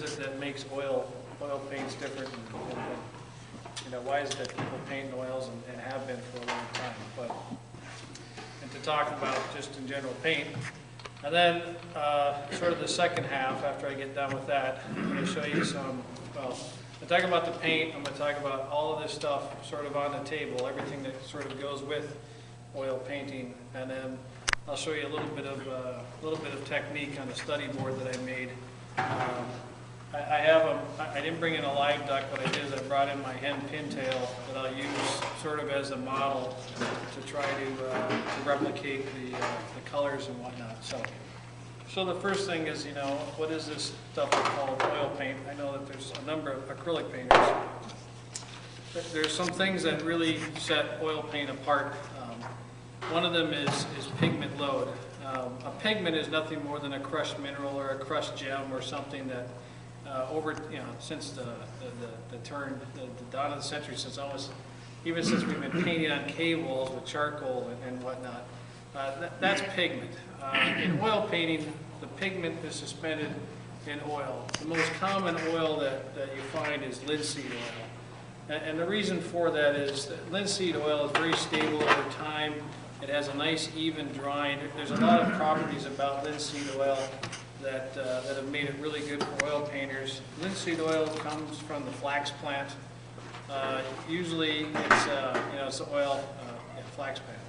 is it that makes oil paints different? And why is it that people paint in oils and have been for a long time? And to talk about just in general paint. And then sort of the second half, after I get done with that, I'm going to show you some, well, I'm talking about the paint, I'm going to talk about all of this stuff sort of on the table, everything that sort of goes with oil painting, and then I'll show you a little bit of technique on the study board that I made. I didn't bring in a live duck, but I did is I brought in my hen pintail that I'll use sort of as a model to try to replicate the colors and whatnot. So the first thing is, what is this stuff called oil paint? I know that there's a number of acrylic painters. There's some things that really set oil paint apart. One of them is pigment load. A pigment is nothing more than a crushed mineral or a crushed gem or something that since the dawn of the century, even since we've been painting on cave walls with charcoal and whatnot, that's pigment. In oil painting, the pigment is suspended in oil. The most common oil that you find is linseed oil. And the reason for that is that linseed oil is very stable over time. It has a nice even drying. There's a lot of properties about linseed oil that have made it really good for oil painters. Linseed oil comes from the flax plant. Usually it's the oil, flax plant.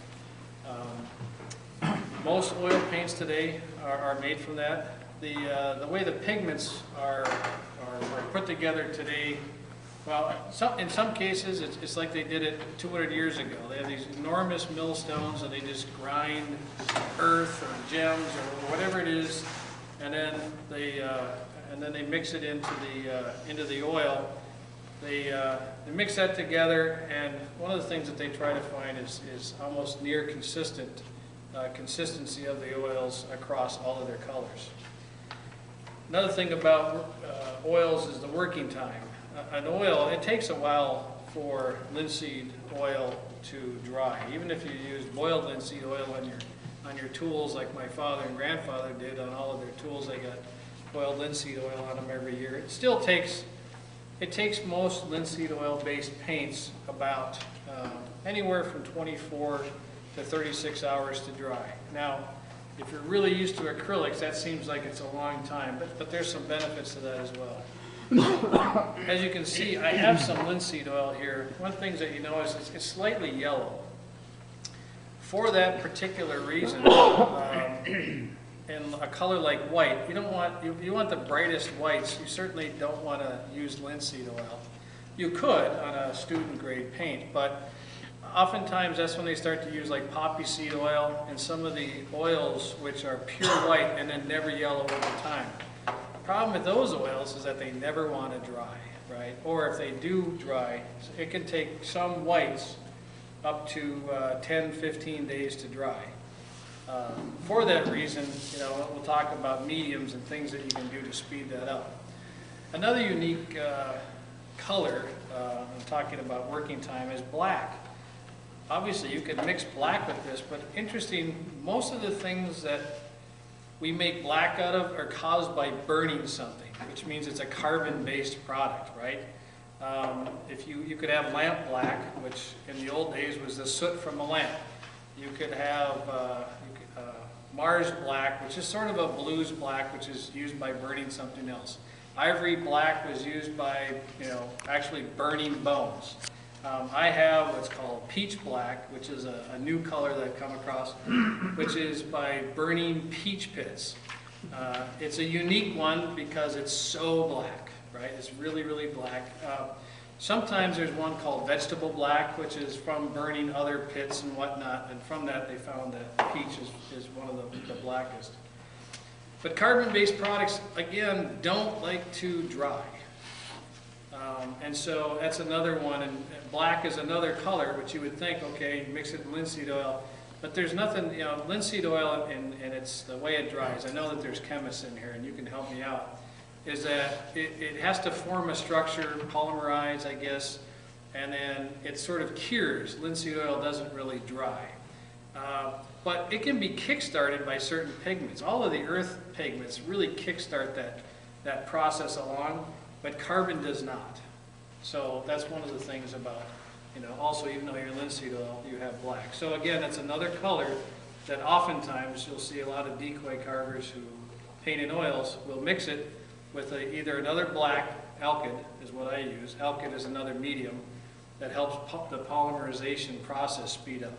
Most oil paints today are made from that. The way the pigments are put together today, well, in some cases it's like they did it 200 years ago. They have these enormous millstones and they just grind earth or gems or whatever it is, and then they mix it into the oil. They mix that together, and one of the things that they try to find is almost near consistent consistency of the oils across all of their colors. Another thing about oils is the working time. An oil, it takes a while for linseed oil to dry. Even if you use boiled linseed oil on your tools, like my father and grandfather did on all of their tools, they got boiled linseed oil on them every year. It still takes most linseed oil based paints about anywhere from 24 to 36 hours to dry. Now, if you're really used to acrylics, that seems like it's a long time, but there's some benefits to that as well. As you can see, I have some linseed oil here. One thing that you notice is it's slightly yellow. For that particular reason, in a color like white, you want the brightest whites. You certainly don't want to use linseed oil. You could on a student grade paint, but oftentimes that's when they start to use like poppy seed oil and some of the oils which are pure white and then never yellow over time. The problem with those oils is that they never want to dry, right? Or if they do dry, it can take some whites up to 10, 15 days to dry. For that reason, we'll talk about mediums and things that you can do to speed that up. Another unique color, I'm talking about working time, is black. Obviously, you can mix black with this, but interesting, most of the things that we make black out of are caused by burning something, which means it's a carbon-based product, right? If you could have lamp black, which in the old days was the soot from a lamp. You could have Mars black, which is sort of a blues black, which is used by burning something else. Ivory black was used by, actually burning bones. I have what's called peach black, which is a new color that I've come across, which is by burning peach pits. It's a unique one because it's so black, right? It's really, really black. Sometimes there's one called vegetable black, which is from burning other pits and whatnot, and from that they found that peach is one of the blackest. But carbon-based products, again, don't like to dry. And so that's another one, and black is another color, which you would think, okay, mix it in linseed oil, but there's nothing, linseed oil and it's the way it dries. I know that there's chemists in here, and you can help me out, is that it has to form a structure, polymerize, I guess, and then it sort of cures. Linseed oil doesn't really dry. But it can be kick-started by certain pigments. All of the earth pigments really kick-start that process along, but carbon does not. So that's one of the things about, also even though you're linseed oil, you have black. So again, that's another color that oftentimes you'll see a lot of decoy carvers who paint in oils will mix it with either another black, alkyd is what I use. Alkyd is another medium that helps the polymerization process speed up.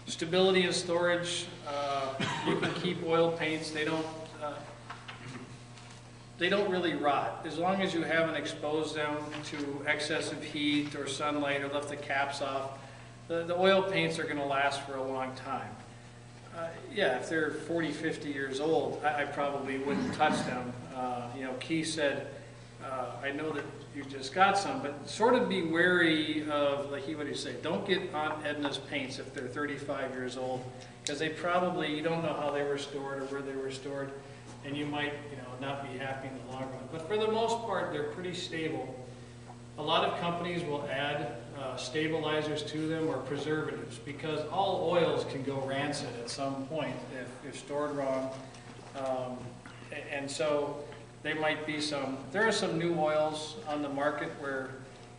Stability and storage, you can keep oil paints, they don't really rot. As long as you haven't exposed them to excessive heat or sunlight or left the caps off, the oil paints are going to last for a long time. Yeah, if they're 40, 50 years old, I probably wouldn't touch them. Key said, I know that you just got some, but sort of be wary of, what did he say? Don't get on Edna's paints if they're 35 years old, because they probably, you don't know how they were stored or where they were stored, and you might, not be happy in the long run. But for the most part, they're pretty stable. A lot of companies will add stabilizers to them or preservatives, because all oils can go rancid at some point if stored wrong. And so there might be there are some new oils on the market where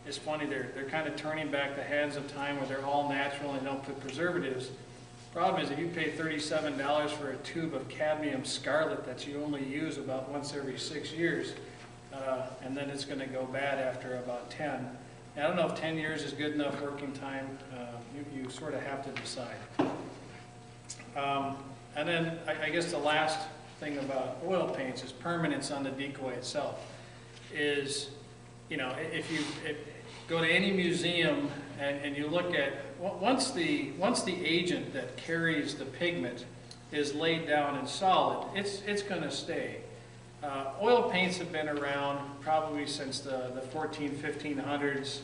it's funny, they're kind of turning back the hands of time where they're all natural and don't put preservatives. Problem is, if you pay $37 for a tube of cadmium scarlet that you only use about once every 6 years, and then it's going to go bad after about 10. I don't know if 10 years is good enough working time. You sort of have to decide. And then I guess the last thing about oil paints is permanence on the decoy itself. Is, if you go to any museum and you look at, once the agent that carries the pigment is laid down and solid, it's going to stay. Oil paints have been around probably since the 1500s.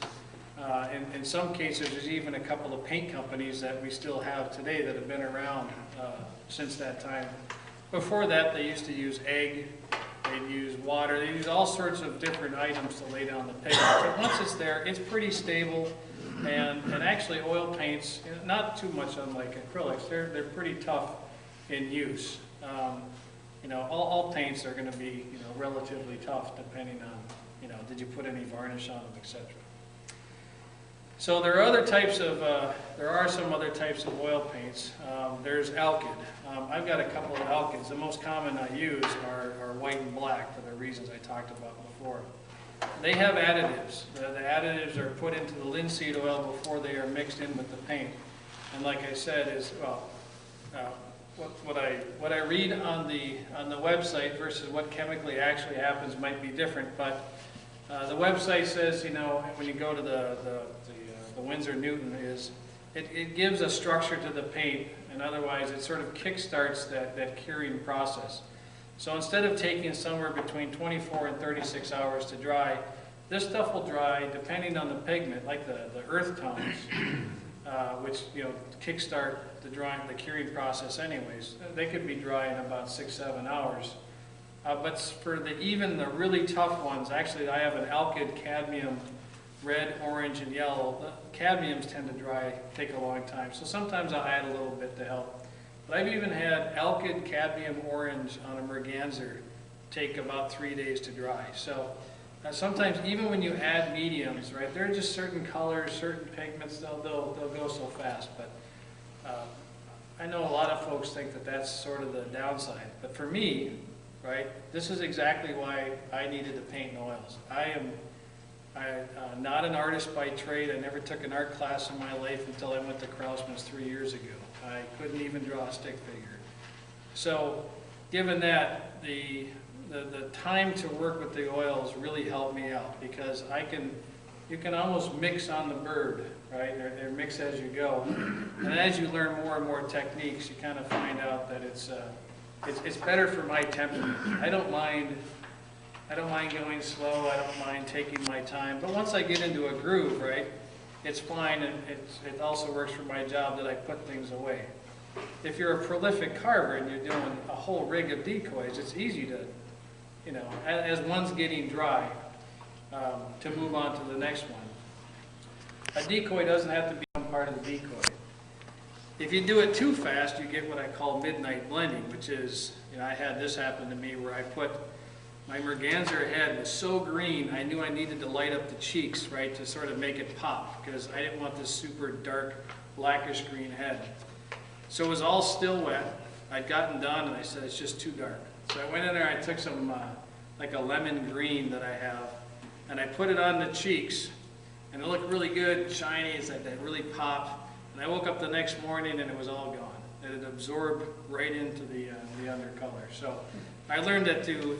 In some cases, there's even a couple of paint companies that we still have today that have been around since that time. Before that, they used to use egg, they'd use water, they'd use all sorts of different items to lay down the pigment. But once it's there, it's pretty stable. And actually, oil paints, not too much unlike acrylics, they're pretty tough in use. All paints are going to be, relatively tough depending on, did you put any varnish on them, etc. So there are some other types of oil paints. There's alkyd. I've got a couple of alkyds. The most common I use are white and black for the reasons I talked about before. They have additives. The additives are put into the linseed oil before they are mixed in with the paint. And like I said, what I read on the website versus what chemically actually happens might be different. But the website says, when you go to the Winsor Newton, it gives a structure to the paint, and otherwise it sort of kickstarts that curing process. So instead of taking somewhere between 24 and 36 hours to dry, this stuff will dry depending on the pigment, like the earth tones, which kickstart the curing process anyways. They could be dry in about 6-7 hours. But for even the really tough ones, actually I have an alkyd cadmium red, orange, and yellow. The cadmiums tend to take a long time. So sometimes I'll add a little bit to help. But I've even had alkyd cadmium orange on a merganser take about 3 days to dry. So sometimes even when you add mediums, right, there are just certain colors, certain pigments, they'll go so fast. But I know a lot of folks think that that's sort of the downside. But for me, right, this is exactly why I needed to paint in oils. I'm not an artist by trade. I never took an art class in my life until I went to Krausman's 3 years ago. I couldn't even draw a stick figure. So given that, the time to work with the oils really helped me out, because you can almost mix on the bird, right? They're mixed as you go. And as you learn more and more techniques, you kind of find out that it's better for my temperament. I don't mind going slow, I don't mind taking my time, but once I get into a groove, right, it's fine, and it also works for my job that I put things away. If you're a prolific carver and you're doing a whole rig of decoys, it's easy to, as one's getting dry, to move on to the next one. A decoy doesn't have to become part of the decoy. If you do it too fast, you get what I call midnight blending, which is, I had this happen to me where I put my merganser head was so green, I knew I needed to light up the cheeks, right, to sort of make it pop, because I didn't want this super dark, blackish green head. So it was all still wet. I'd gotten done, and I said, it's just too dark. So I went in there, I took some, like a lemon green that I have, and I put it on the cheeks, and it looked really good, shiny, it's like that really popped. And I woke up the next morning, and it was all gone. It had absorbed right into the undercolor. So I learned that to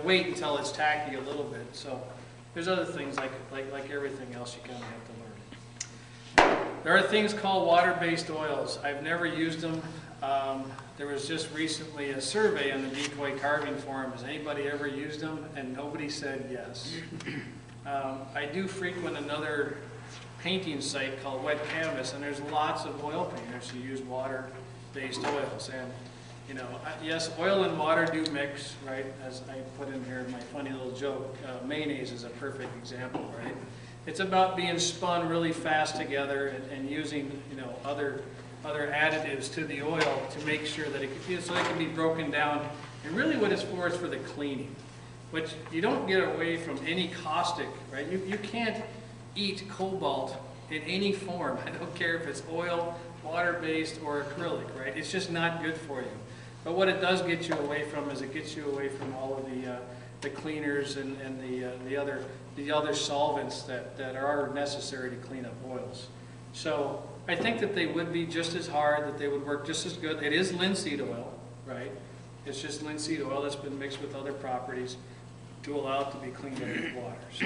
wait until it's tacky a little bit. So there's other things like everything else you kind of have to learn. There are things called water-based oils. I've never used them. There was just recently a survey on the decoy carving forum. Has anybody ever used them? And nobody said yes. I do frequent another painting site called Wet Canvas, and there's lots of oil painters who use water-based oils. And yes, oil and water do mix, right? As I put in here my funny little joke, mayonnaise is a perfect example, right? It's about being spun really fast together and using, other additives to the oil to make sure that it can be broken down. And really what it's for is for the cleaning, which you don't get away from any caustic, right? You can't eat cobalt in any form. I don't care if it's oil, water-based, or acrylic, right? It's just not good for you. But what it does get you away from is it gets you away from all of the cleaners and the other solvents that are necessary to clean up oils. So I think that they would be just as hard, that they would work just as good. It is linseed oil, right? It's just linseed oil that's been mixed with other properties to allow it to be cleaned up with water. So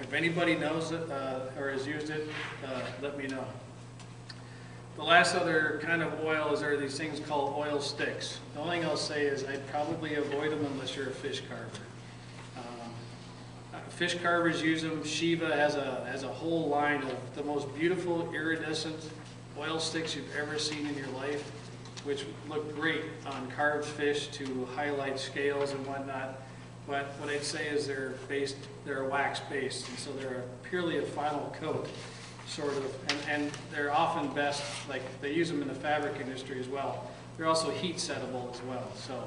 if anybody knows it or has used it, let me know. The last other kind of oil are these things called oil sticks. The only thing I'll say is I'd probably avoid them unless you're a fish carver. Fish carvers use them. Shiva has a whole line of the most beautiful iridescent oil sticks you've ever seen in your life, which look great on carved fish to highlight scales and whatnot. But what I'd say is they're wax-based, and so they're purely a final coat, sort of, and they're often best, like they use them in the fabric industry as well. They're also heat settable as well, so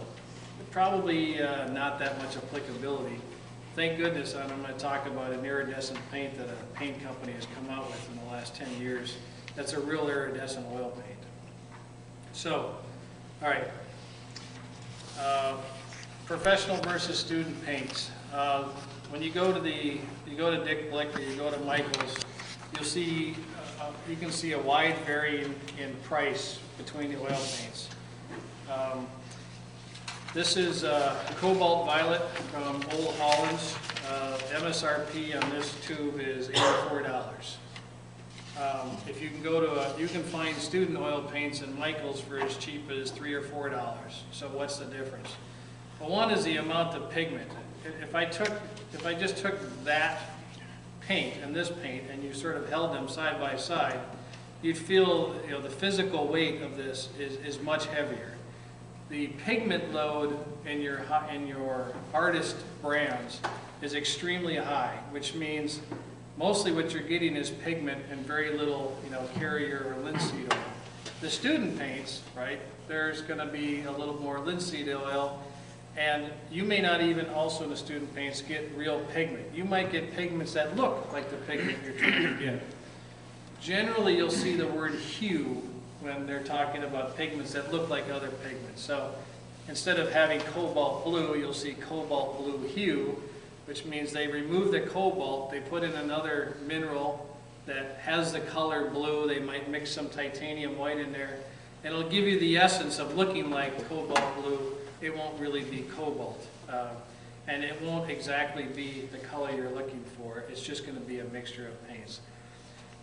probably not that much applicability. Thank goodness I'm going to talk about an iridescent paint that a paint company has come out with in the last 10 years. That's a real iridescent oil paint. So, all right. Professional versus student paints. When you go to Dick Blick or you go to Michael's, you'll see you can see a wide varying in price between the oil paints. This is Cobalt Violet from Old Holland's. MSRP on this tube is $84. If you can you can find student oil paints in Michael's for as cheap as $3 or $4. So what's the difference? Well, one is the amount of pigment. If I just took that paint and this paint and you sort of held them side by side, you'd feel the physical weight of this is much heavier. The pigment load in your artist brands is extremely high, which means mostly what you're getting is pigment and very little, carrier or linseed oil. The student paints, right? There's going to be a little more linseed oil, and you may not even also in the student paints get real pigment. You might get pigments that look like the pigment you're trying to get. Generally, you'll see the word hue when they're talking about pigments that look like other pigments. So instead of having cobalt blue, you'll see cobalt blue hue, which means they remove the cobalt, they put in another mineral that has the color blue, they might mix some titanium white in there, and it'll give you the essence of looking like cobalt blue. It won't really be cobalt. And it won't exactly be the color you're looking for. It's just going to be a mixture of paints.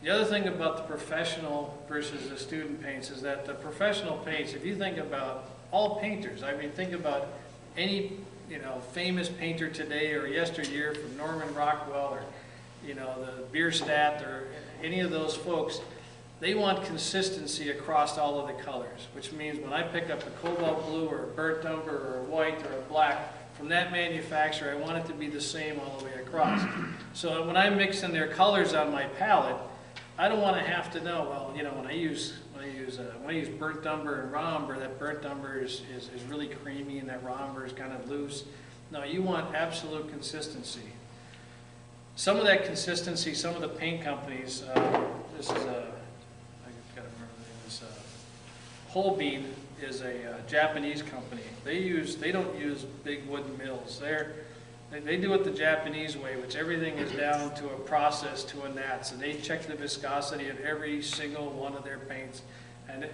The other thing about the professional versus the student paints is that the professional paints, if you think about all painters, I mean, think about any famous painter today or yesteryear from Norman Rockwell or the Bierstadt or any of those folks, they want consistency across all of the colors, which means when I pick up a cobalt blue or a burnt umber or a white or a black from that manufacturer, I want it to be the same all the way across. So when I mix in their colors on my palette, I don't want to have to know, well, when I use want to use burnt umber and raw umber, that burnt umber is really creamy and that raw umber is kind of loose. No, you want absolute consistency. Some of that consistency, some of the paint companies, this is a, I gotta remember the name of this, Holbein is a Japanese company. They don't use big wooden mills. They do it the Japanese way, which everything is down to a process, to a gnat. So they check the viscosity of every single one of their paints. And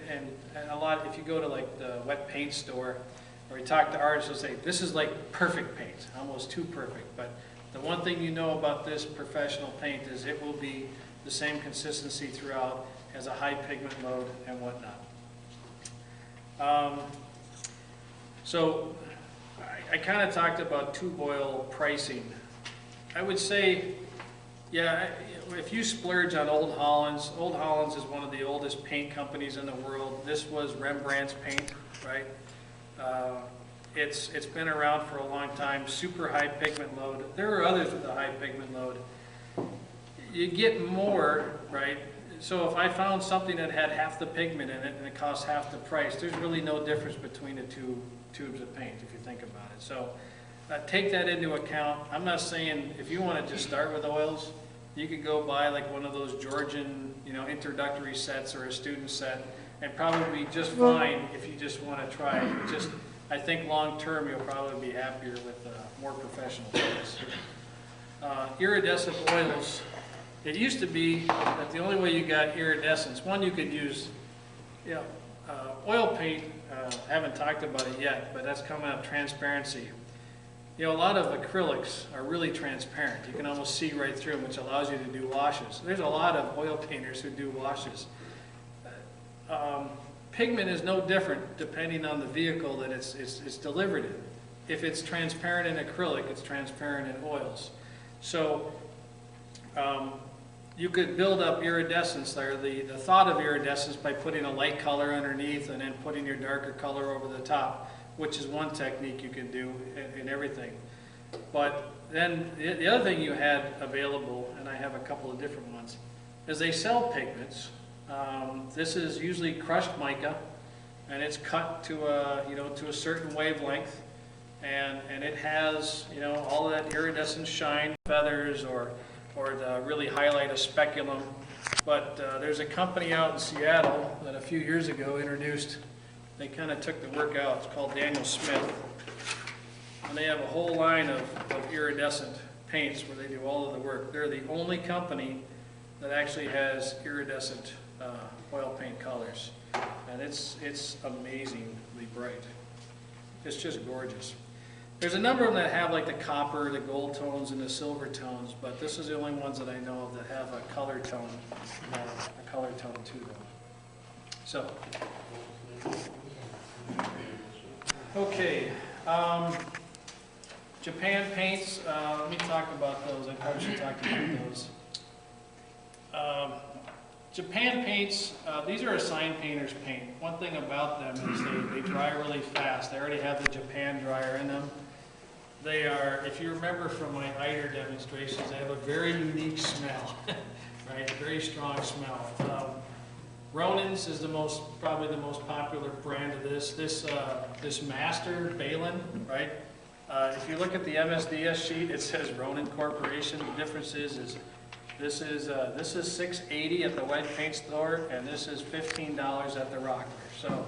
a lot, if you go to like the wet paint store, or you talk to artists, they'll say, this is like perfect paint, almost too perfect. But the one thing you know about this professional paint is it will be the same consistency throughout, has a high pigment load and whatnot. So I kind of talked about tube oil pricing. I would say, yeah, if you splurge on Old Hollands is one of the oldest paint companies in the world. This was Rembrandt's paint, right? It's been around for a long time, super high pigment load. There are others with a high pigment load. You get more, right? So if I found something that had half the pigment in it and it costs half the price, there's really no difference between the two tubes of paint if you think about it. So take that into account. I'm not saying if you want to just start with oils, you could go buy like one of those Georgian, introductory sets or a student set and probably be just fine if you just want to try it. But I think long term you'll probably be happier with more professional oils. Iridescent oils. It used to be that the only way you got iridescence, one, you could use oil paint. Haven't talked about it yet, but that's coming up, transparency. A lot of acrylics are really transparent. You can almost see right through them, which allows you to do washes. There's a lot of oil painters who do washes. Pigment is no different depending on the vehicle that it's delivered in. If it's transparent in acrylic, it's transparent in oils. So you could build up iridescence there, the thought of iridescence by putting a light color underneath and then putting your darker color over the top, which is one technique you can do in everything. But then the other thing you had available, and I have a couple of different ones, is they sell pigments. This is usually crushed mica, and it's cut to a certain wavelength, and it has all of that iridescent shine, feathers, or to really highlight a speculum. But there's a company out in Seattle that a few years ago introduced, they kind of took the work out, it's called Daniel Smith. And they have a whole line of iridescent paints where they do all of the work. They're the only company that actually has iridescent oil paint colors. And it's amazingly bright. It's just gorgeous. There's a number of them that have like the copper, the gold tones, and the silver tones, but this is the only ones that I know of that have a color tone to them. So, okay, Japan paints. Let me talk about those. I probably should talk about those. Japan paints, these are a sign painter's paint. One thing about them is they dry really fast. They already have the Japan dryer in them. They are, if you remember from my Eider demonstrations, they have a very unique smell, right? A very strong smell. Ronin's is probably the most popular brand of this. This Master Balin, right? If you look at the MSDS sheet, it says Ronin Corporation. The difference is this is $6.80 at the wet paint store, and this is $15 at the Rockler. So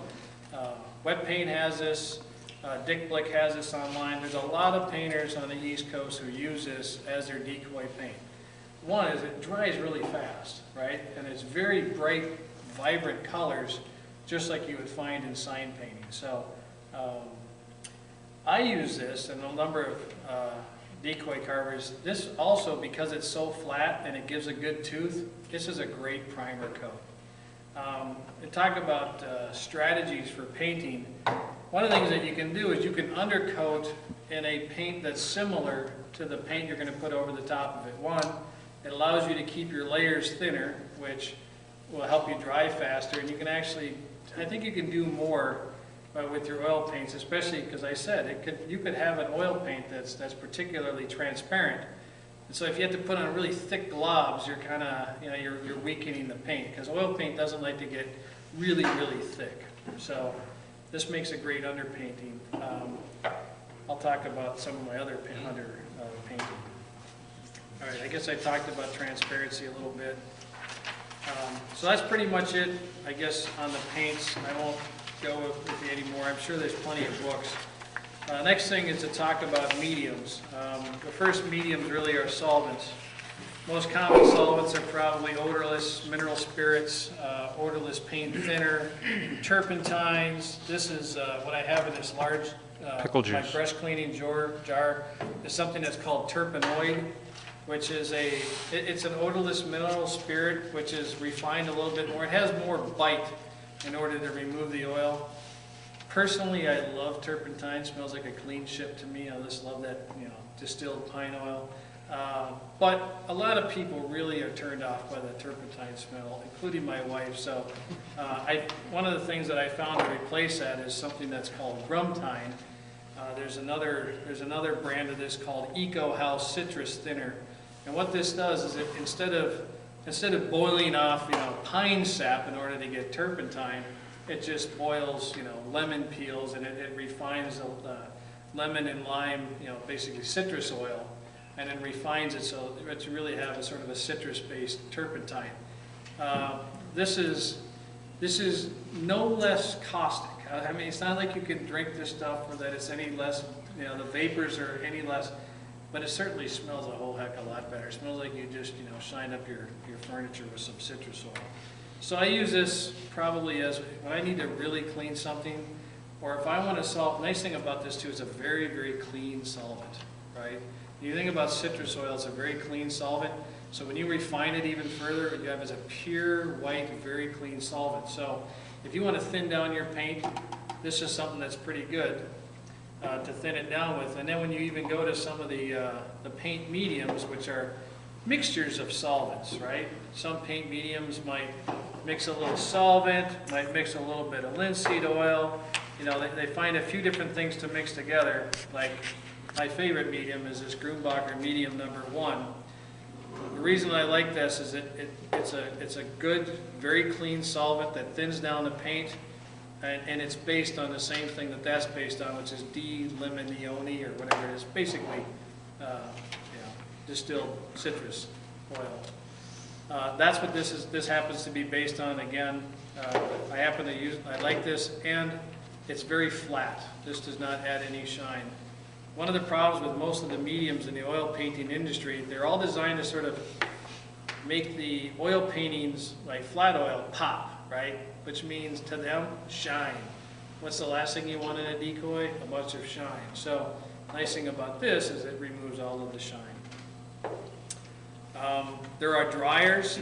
wet paint has this. Dick Blick has this online. There's a lot of painters on the East Coast who use this as their decoy paint. One is it dries really fast, right? And it's very bright, vibrant colors, just like you would find in sign painting. So I use this and a number of decoy carvers. This also, because it's so flat and it gives a good tooth, this is a great primer coat. And talk about strategies for painting. One of the things that you can do is you can undercoat in a paint that's similar to the paint you're going to put over the top of it. One, it allows you to keep your layers thinner, which will help you dry faster, and you can actually, I think you can do more with your oil paints, especially because I said you could have an oil paint that's particularly transparent. And so if you have to put on really thick globs, you're kind of, you're weakening the paint, because oil paint doesn't like to get really, really thick. So this makes a great underpainting. I'll talk about some of my other painting. All right, I guess I talked about transparency a little bit. So that's pretty much it, I guess, on the paints. I won't go with you anymore. I'm sure there's plenty of books. Next thing is to talk about mediums. The first mediums really are solvents. Most common solvents are probably odorless mineral spirits, odorless paint thinner, turpentines. This is what I have in this large pickle juice. My brush cleaning jar is something that's called Turpenoid, which is it's an odorless mineral spirit which is refined a little bit more. It has more bite in order to remove the oil. Personally, I love turpentine. It smells like a clean ship to me. I just love that, distilled pine oil. But a lot of people really are turned off by the turpentine smell, including my wife. So one of the things that I found to replace that is something that's called Grumtine. There's another brand of this called Eco House Citrus Thinner. And what this does is instead of boiling off pine sap in order to get turpentine, it just boils lemon peels, and it refines the lemon and lime, basically citrus oil, and then refines it so that you really have a sort of a citrus-based turpentine. This is no less caustic. I mean, it's not like you can drink this stuff or that it's any less, the vapors are any less, but it certainly smells a whole heck of a lot better. It smells like you just, shine up your furniture with some citrus oil. So I use this probably as when I need to really clean something, or if I want to solve. Nice thing about this too is a very, very clean solvent, right? When you think about citrus oil, it's a very clean solvent. So when you refine it even further, what you have is a pure white, very clean solvent. So if you want to thin down your paint, this is something that's pretty good to thin it down with. And then when you even go to some of the paint mediums, which are mixtures of solvents, right? Some paint mediums might mix a little solvent, might mix a little bit of linseed oil. They find a few different things to mix together. Like my favorite medium is this Grumbacher medium number 1. The reason I like this is it's a good, very clean solvent that thins down the paint, and it's based on the same thing that's based on, which is D-limonene or whatever it is. Basically, distilled citrus oil. That's what this is. This happens to be based on. Again, I like this, and it's very flat. This does not add any shine. One of the problems with most of the mediums in the oil painting industry, they're all designed to sort of make the oil paintings like flat oil pop, right? Which means to them, shine. What's the last thing you want in a decoy? A bunch of shine. So, nice thing about this is it removes all of the shine. There are dryers.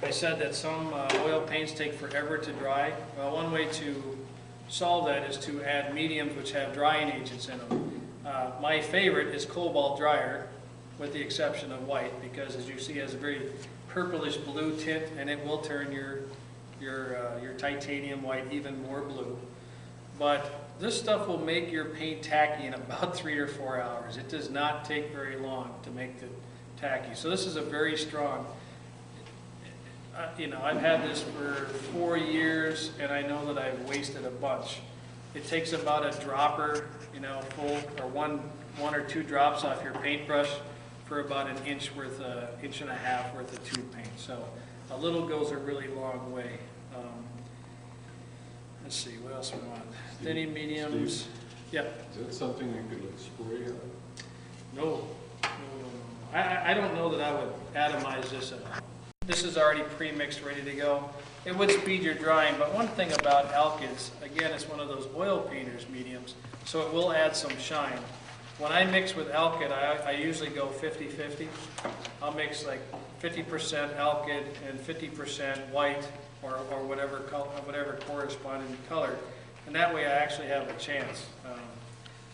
I said that some oil paints take forever to dry. Well, one way to solve that is to add mediums which have drying agents in them. My favorite is cobalt dryer, with the exception of white, because as you see, it has a very purplish blue tint, and it will turn your titanium white even more blue. But this stuff will make your paint tacky in about 3 or 4 hours. It does not take very long to make it tacky. So this is a very strong. I've had this for 4 years, and I know that I've wasted a bunch. It takes about a dropper, full, or one or two drops off your paintbrush for about an inch and a half worth of tube paint. So a little goes a really long way. Let's see, what else we want? Thinning mediums. Steve, Yep. is that something you could spray on? No. I don't know that I would atomize this at all. This is already pre-mixed, ready to go. It would speed your drying, but one thing about alkyds, again, it's one of those oil painters mediums, so it will add some shine. When I mix with alkyd, I usually go 50-50. I'll mix like 50% alkyd and 50% white, or whatever corresponding color, and that way I actually have a chance.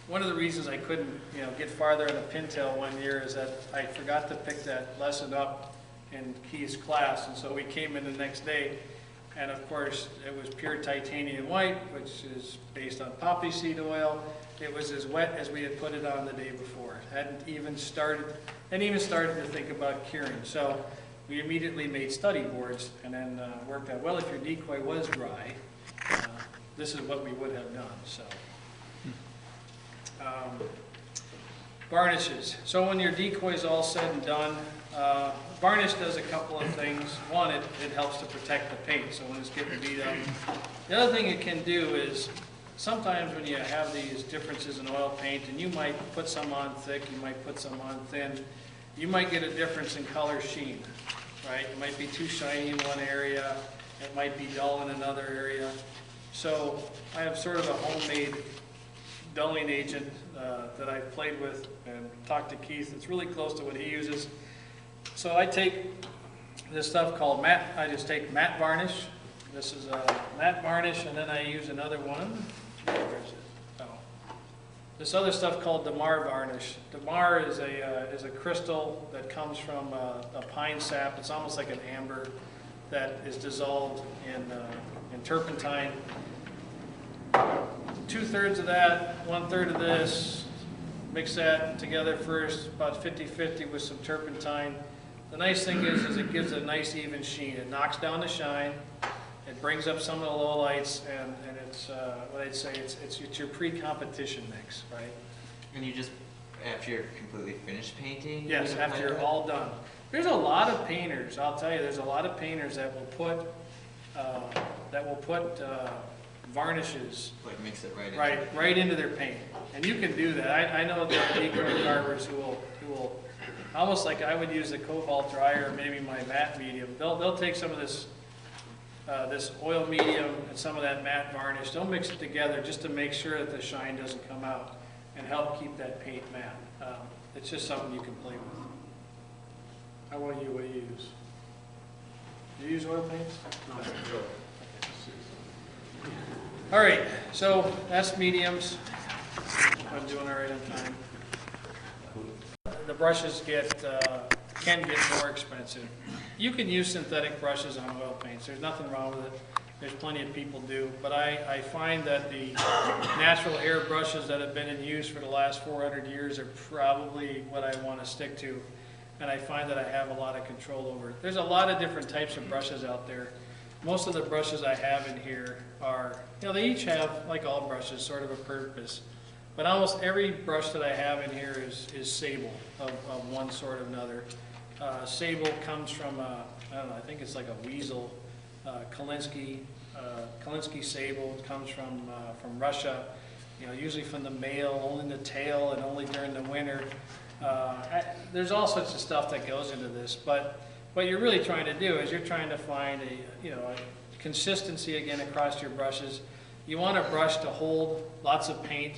One of the reasons I couldn't, get farther in a pintail one year is that I forgot to pick that lesson up in Key's class, and so we came in the next day, and of course it was pure titanium white, which is based on poppy seed oil. It was as wet as we had put it on the day before. It hadn't even started to think about curing. So we immediately made study boards and then worked out, well, if your decoy was dry, this is what we would have done. So, varnishes. So when your decoy is all said and done, varnish does a couple of things. One, it helps to protect the paint, so when it's getting beat up. The other thing it can do is, sometimes when you have these differences in oil paint, and you might put some on thick, you might put some on thin, you might get a difference in color sheen, right? It might be too shiny in one area, it might be dull in another area. So I have sort of a homemade dulling agent that I've played with and talked to Keith. It's really close to what he uses. So I take this stuff called matte, I just take matte varnish. This is a matte varnish, and then I use another one. Where is it? Oh. This other stuff called Damar varnish. Damar is a crystal that comes from a pine sap. It's almost like an amber that is dissolved in turpentine. 2/3 of that, 1/3 of this. Mix that together first, about 50-50 with some turpentine. The nice thing is it gives a nice even sheen. It knocks down the shine. It brings up some of the low lights, and it's what I'd say it's your pre-competition mix, right? And you just, after you're completely finished painting? Yes, after you're all done. There's a lot of painters, I'll tell you, there's a lot of painters that will put varnishes Like mix it right into their paint, and you can do that. I know there are decoy carvers who will almost like I would use the cobalt dryer or maybe my matte medium. They'll take some of this oil medium and some of that matte varnish. They'll mix it together just to make sure that the shine doesn't come out and help keep that paint matte. It's just something you can play with. How about you? What do you use? Do you use oil paints? No. All right, so that's mediums. I'm doing all right on time. The brushes can get more expensive. You can use synthetic brushes on oil paints. There's nothing wrong with it. There's plenty of people do. But I find that the natural air brushes that have been in use for the last 400 years are probably what I want to stick to. And I find that I have a lot of control over it. There's a lot of different types of brushes out there. Most of the brushes I have in here are, they each have, like all brushes, sort of a purpose. But almost every brush that I have in here is sable of one sort or another. Sable comes from, I don't know, I think it's like a weasel, Kalinsky sable. It comes from Russia, usually from the male, only in the tail and only during the winter. There's all sorts of stuff that goes into this, but what you're really trying to do is you're trying to find a consistency again across your brushes. You want a brush to hold lots of paint.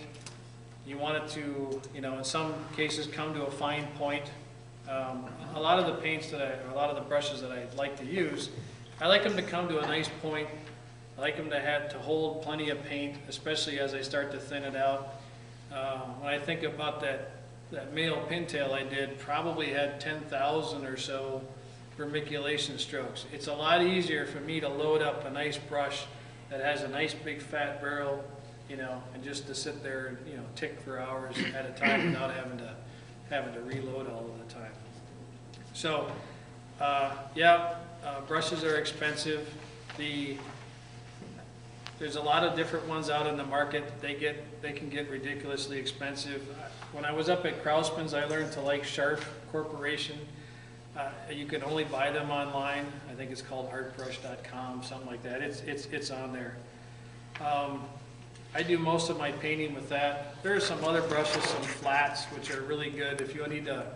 You want it to, in some cases come to a fine point. A lot of the paints a lot of the brushes that I like to use, I like them to come to a nice point. I like them to hold plenty of paint, especially as I start to thin it out. When I think about that male pintail I did, probably had 10,000 or so vermiculation strokes. It's a lot easier for me to load up a nice brush that has a nice big fat barrel, and just to sit there and tick for hours at a time without having to reload all of the time. So brushes are expensive. There's a lot of different ones out in the market. They can get ridiculously expensive. When I was up at Krausman's, I learned to like Sharp Corporation. You can only buy them online. I think it's called artbrush.com, something like that. It's on there. I do most of my painting with that. There are some other brushes, some flats, which are really good. If you need to,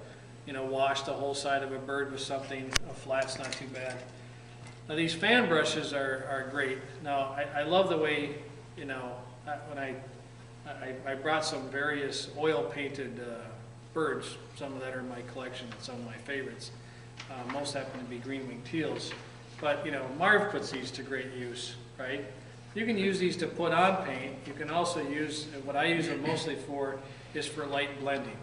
wash the whole side of a bird with something, a flat's not too bad. Now these fan brushes are great. Now I love the way, when I brought some various oil painted birds, some that are in my collection, some of my favorites. Most happen to be green-winged teals. But, Marv puts these to great use, right? You can use these to put on paint. You can also use, what I use them mostly for, is for light blending,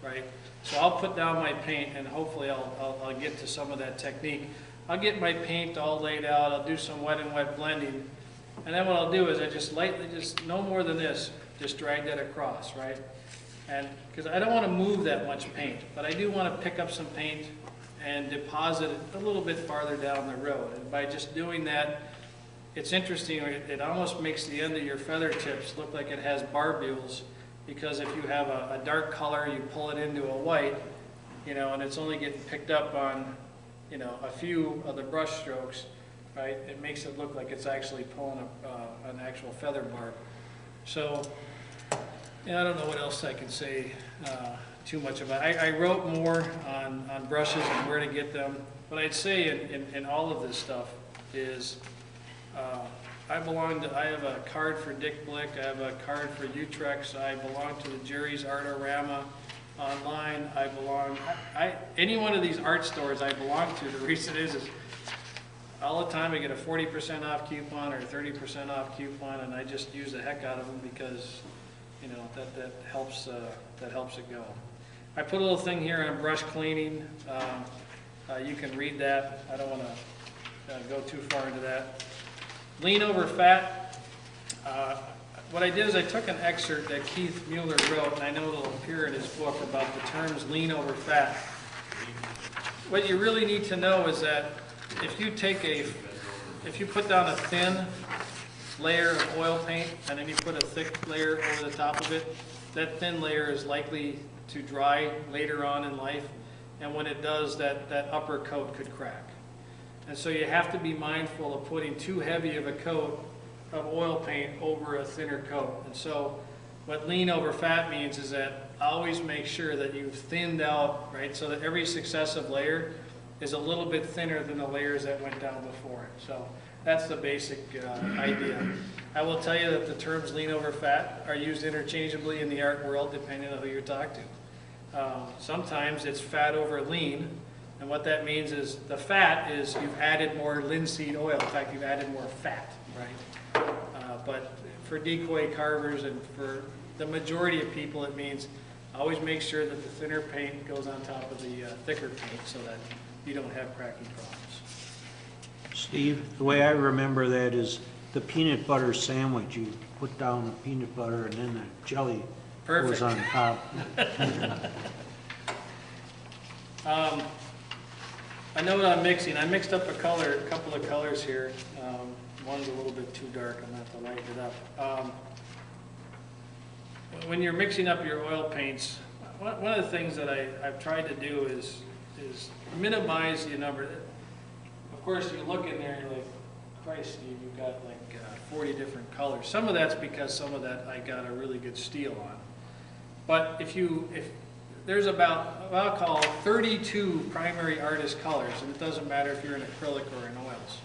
right? So I'll put down my paint, and hopefully I'll get to some of that technique. I'll get my paint all laid out. I'll do some wet and wet blending. And then what I'll do is I just lightly, just no more than this, just drag that across, right? And because I don't want to move that much paint, but I do want to pick up some paint and deposit it a little bit farther down the road. And by just doing that, it's interesting, it almost makes the end of your feather tips look like it has barbules, because if you have a dark color, you pull it into a white, you know, and it's only getting picked up on, you know, a few of the brush strokes, right? It makes it look like it's actually pulling an actual feather barb. So, yeah, I don't know what else I can say too much about it. I wrote more on brushes and where to get them. What I'd say in all of this stuff is I have a card for Dick Blick, I have a card for Utrecht, I belong to the Jerry's Artorama online, any one of these art stores I belong to. The reason is all the time I get a 40% off coupon or 30% off coupon, and I just use the heck out of them because, you know, that helps it go. I put a little thing here on brush cleaning. You can read that. I don't want to go too far into that. Lean over fat. What I did is I took an excerpt that Keith Mueller wrote, and I know it'll appear in his book, about the terms lean over fat. What you really need to know is that if you put down a thin layer of oil paint and then you put a thick layer over the top of it, that thin layer is likely to dry later on in life, and when it does, that upper coat could crack. And so you have to be mindful of putting too heavy of a coat of oil paint over a thinner coat. And so what lean over fat means is that always make sure that you've thinned out, right, so that every successive layer is a little bit thinner than the layers that went down before it. So that's the basic idea. I will tell you that the terms lean over fat are used interchangeably in the art world depending on who you talk to. Sometimes it's fat over lean, and what that means is the fat is you've added more linseed oil. In fact, you've added more fat, right? But for decoy carvers and for the majority of people, it means always make sure that the thinner paint goes on top of the thicker paint so that you don't have cracking problems. Steve, the way I remember that is the peanut butter sandwich. You put down the peanut butter and then the jelly goes on top. I know what I'm mixing. I mixed up a couple of colors here. One's a little bit too dark. I'm going to have to lighten it up. When you're mixing up your oil paints, one of the things that I've tried to do is minimize the number. Of course, you look in there and you're like, Christ, Steve, you've got like 40 different colors. Some of that's because some of that I got a really good steal on. But if there's about, I'll call 32 primary artist colors, and it doesn't matter if you're in acrylic or in oils,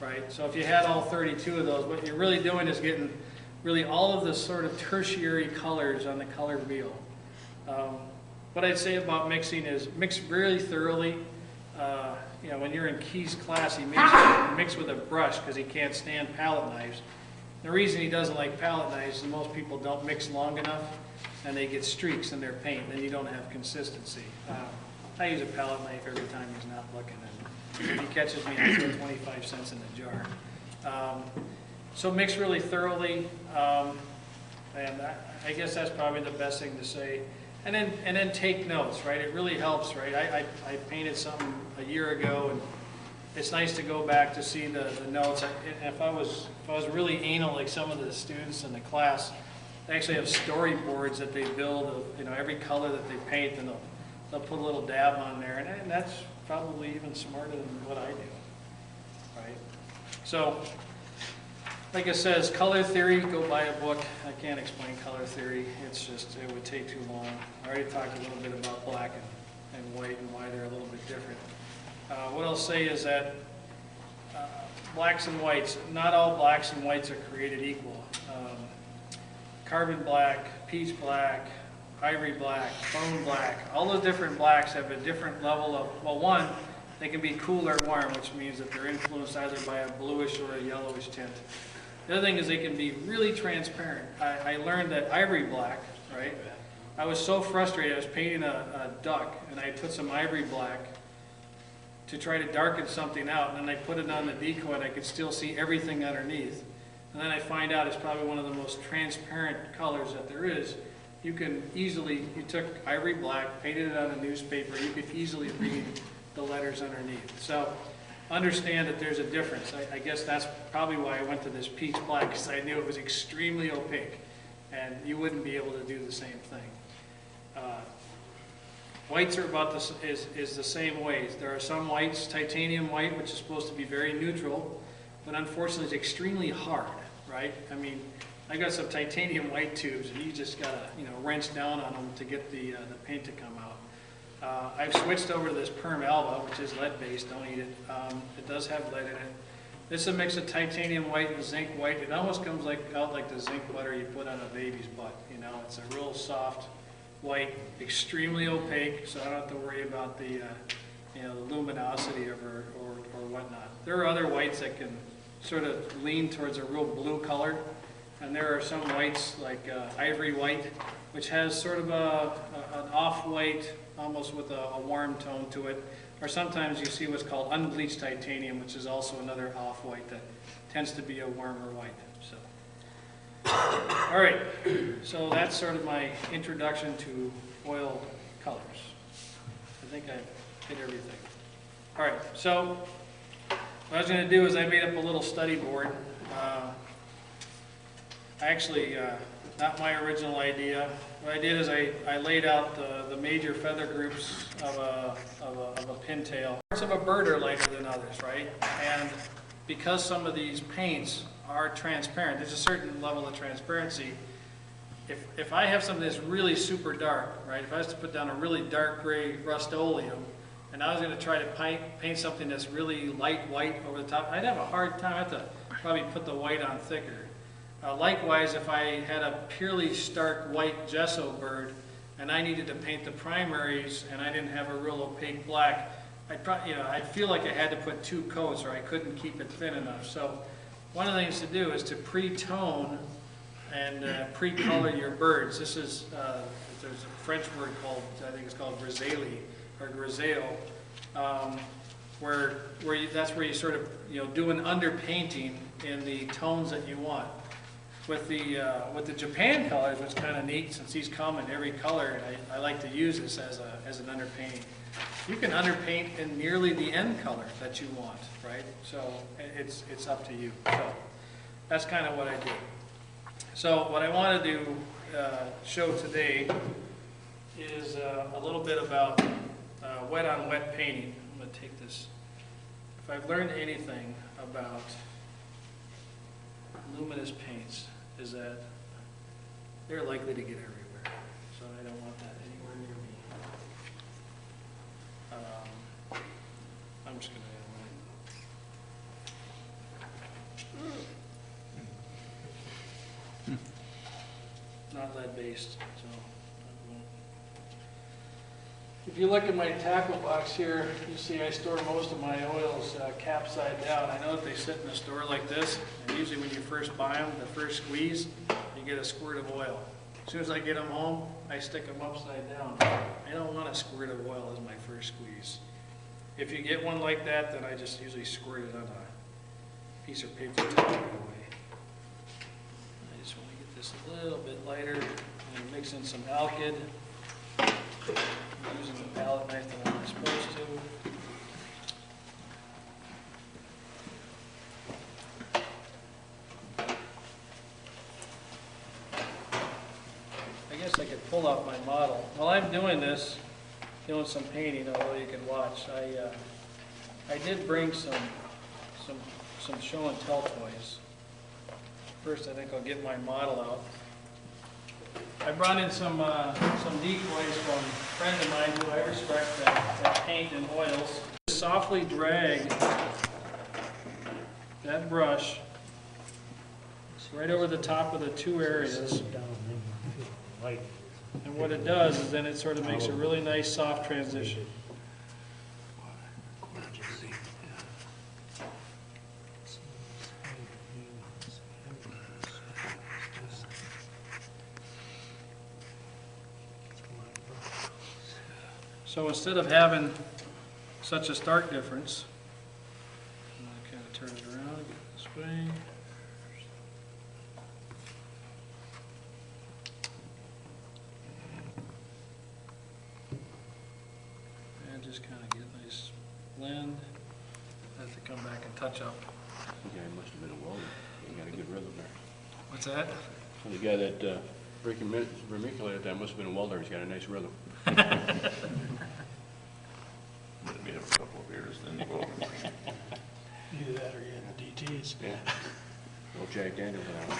right? So if you had all 32 of those, what you're really doing is getting really all of the sort of tertiary colors on the color wheel. What I'd say about mixing is mix really thoroughly. You know, when you're in Key's class, he mix with a brush because he can't stand palette knives. The reason he doesn't like palette knives is that most people don't mix long enough and they get streaks in their paint, and you don't have consistency. I use a palette knife every time he's not looking, and if he catches me, I throw 25 cents in the jar. So mix really thoroughly, and I guess that's probably the best thing to say. And then take notes, right? It really helps, right? I painted something a year ago, and it's nice to go back to see the notes. If I was really anal like some of the students in the class, they actually have storyboards that they build of, you know, every color that they paint, and they'll put a little dab on there, and that's probably even smarter than what I do, right? So, like it says, color theory, go buy a book. I can't explain color theory. It's just, it would take too long. I already talked a little bit about black and white and why they're a little bit different. What I'll say is that blacks and whites, not all blacks and whites are created equal. Carbon black, peach black, ivory black, bone black, all those different blacks have a different level of, well, one, they can be cool or warm, which means that they're influenced either by a bluish or a yellowish tint. The other thing is they can be really transparent. I learned that ivory black, right? I was so frustrated. I was painting a duck, and I put some ivory black to try to darken something out, and then I put it on the decoy, and I could still see everything underneath. And then I find out it's probably one of the most transparent colors that there is. You can easily, you took ivory black, painted it on a newspaper, you could easily read the letters underneath. So understand that there's a difference. I guess that's probably why I went to this peach black, because I knew it was extremely opaque, and you wouldn't be able to do the same thing. Whites are about this is the same ways. There are some whites, titanium white, which is supposed to be very neutral, but unfortunately it's extremely hard, right? I mean, I got some titanium white tubes, and you just gotta, wrench down on them to get the paint to come out. I've switched over to this Perm Alba, which is lead-based. Don't eat it. It does have lead in it. This is a mix of titanium white and zinc white. It almost comes out like the zinc butter you put on a baby's butt. It's a real soft white, extremely opaque, so I don't have to worry about the luminosity of her or whatnot. There are other whites that can sort of lean towards a real blue color, and there are some whites like ivory white, which has sort of an off-white, almost with a warm tone to it. Or sometimes you see what's called unbleached titanium, which is also another off-white that tends to be a warmer white. So, all right, so that's sort of my introduction to oil colors. I think I hit everything. All right, so what I was going to do is I made up a little study board. Actually, not my original idea. What I did is I laid out the major feather groups of a pintail. Parts of a bird are lighter than others, right? And because some of these paints are transparent, there's a certain level of transparency. If I have something that's really super dark, right? If I was to put down a really dark gray Rust-Oleum, and I was going to try to paint something that's really light white over the top, I'd have a hard time. I'd have to probably put the white on thicker. Likewise, if I had a purely stark white gesso bird and I needed to paint the primaries and I didn't have a real opaque black, I'd feel like I had to put two coats or I couldn't keep it thin enough. So one of the things to do is to pre-tone and pre-color your birds. This is, there's a French word called, I think it's called grisaille or grisaille, that's where you sort of do an underpainting in the tones that you want. With the Japan colors, which is kind of neat, since these come in every color, I like to use this as an underpainting. You can underpaint in nearly the end color that you want, right? So it's up to you. So that's kind of what I did. So what I want to do show today is a little bit about wet on wet painting. I'm going to take this. If I've learned anything about luminous paints, is that they're likely to get everywhere. So I don't want that anywhere near me. I'm just going to not lead-based, so I won't. If you look at my tackle box here, you see I store most of my oils capside down. I know that they sit in a store like this, and usually when you first buy them, the first squeeze, you get a squirt of oil. As soon as I get them home, I stick them upside down. I don't want a squirt of oil as my first squeeze. If you get one like that, then I just usually squirt it on a piece of paper towel right away. I just want to get this a little bit lighter and mix in some alkyd. I'm using the palette knife that I'm supposed to. I guess I could pull out my model. While I'm doing this, doing some painting, although you can watch, I did bring some show and tell toys. First, I think I'll get my model out. I brought in some decoys from a friend of mine who I respect that paint and oils. Softly drag that brush right over the top of the two areas. And what it does is then it sort of makes a really nice soft transition. So instead of having such a stark difference, I'm going to kind of turn it around, get this way. And just kind of get nice blend. Has to come back and touch up. The guy must have been a welder. He got a good rhythm there. What's that? So the guy that vermiculated that must have been a welder. He's got a nice rhythm. But we have a couple of beers, then you go. Either that or you had the DTs. Yeah. Old Jack Daniels and I.